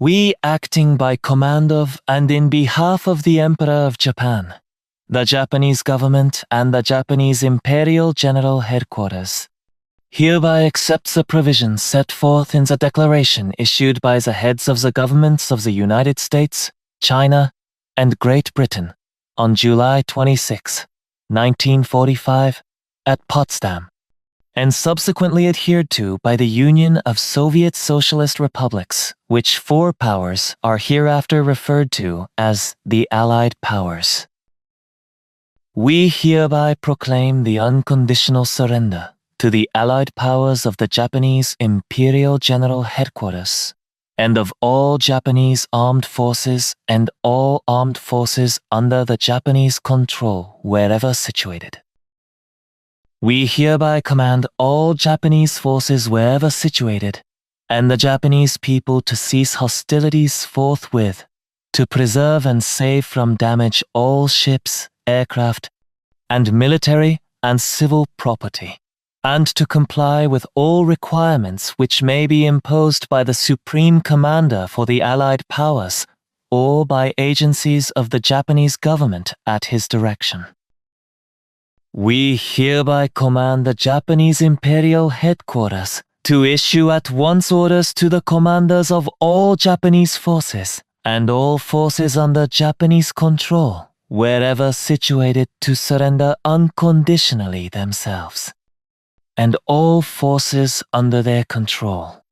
we acting by command of and in behalf of the Emperor of Japan, the Japanese government and the Japanese Imperial General Headquarters, hereby accepts the provisions set forth in the declaration issued by the heads of the governments of the United States, China, and Great Britain on July 26, 1945, at Potsdam, and subsequently adhered to by the Union of Soviet Socialist Republics, which four powers are hereafter referred to as the Allied Powers. We hereby proclaim the unconditional surrender to the Allied powers of the Japanese Imperial General Headquarters and of all Japanese armed forces and all armed forces under the Japanese control wherever situated. We hereby command all Japanese forces wherever situated and the Japanese people to cease hostilities forthwith, to preserve and save from damage all ships, aircraft, and military and civil property, and to comply with all requirements which may be imposed by the Supreme Commander for the Allied Powers or by agencies of the Japanese government at his direction. We hereby command the Japanese Imperial Headquarters to issue at once orders to the commanders of all Japanese forces and all forces under Japanese control, wherever situated, to surrender unconditionally themselves, and all forces under their control.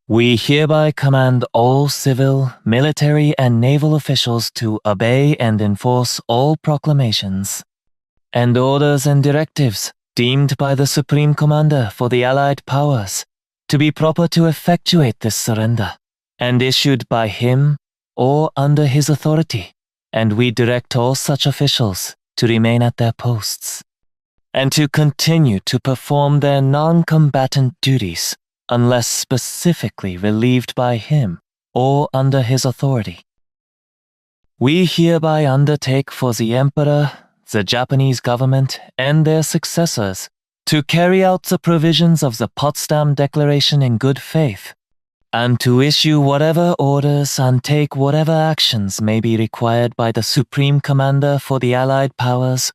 We hereby command all civil, military, and naval officials to obey and enforce all proclamations and orders and directives deemed by the Supreme Commander for the Allied Powers to be proper to effectuate this surrender, and issued by him or under his authority, and we direct all such officials to remain at their posts and to continue to perform their non-combatant duties unless specifically relieved by him or under his authority. We hereby undertake for the Emperor, the Japanese government, and their successors to carry out the provisions of the Potsdam Declaration in good faith, and to issue whatever orders and take whatever actions may be required by the Supreme Commander for the Allied Powers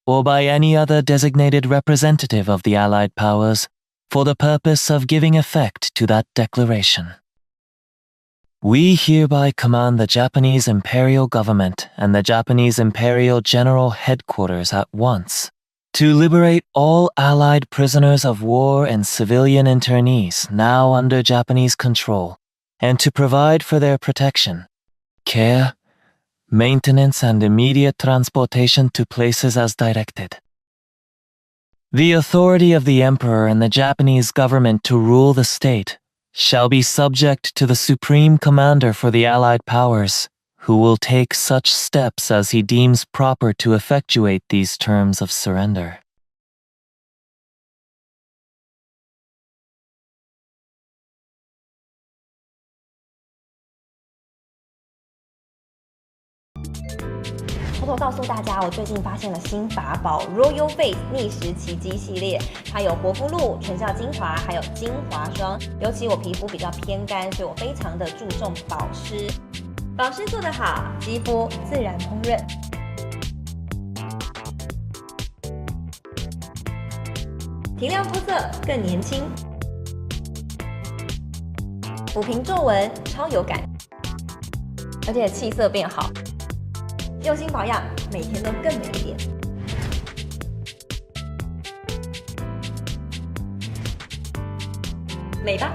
or by any other designated representative of the Allied Powers for the purpose of giving effect to that declaration. We hereby command the Japanese Imperial Government and the Japanese Imperial General Headquarters at once to liberate all Allied prisoners of war and civilian internees now under Japanese control, and to provide for their protection, care, maintenance, and immediate transportation to places as directed. The authority of the Emperor and the Japanese government to rule the state shall be subject to the Supreme Commander for the Allied Powers, who will take such steps as he deems proper to effectuate these terms of surrender.偷偷告诉大家，我最近发现了新法宝 Royal Face 逆时奇迹系列，它有活肤露、全效精华，还有精华霜。尤其我皮肤比较偏干，所以我非常的注重保湿。保湿做得好，肌肤自然烹润。提亮肤色更年轻，抚平皱纹超有感，而且气色变好。用心保养，每天都更美一点。美吧。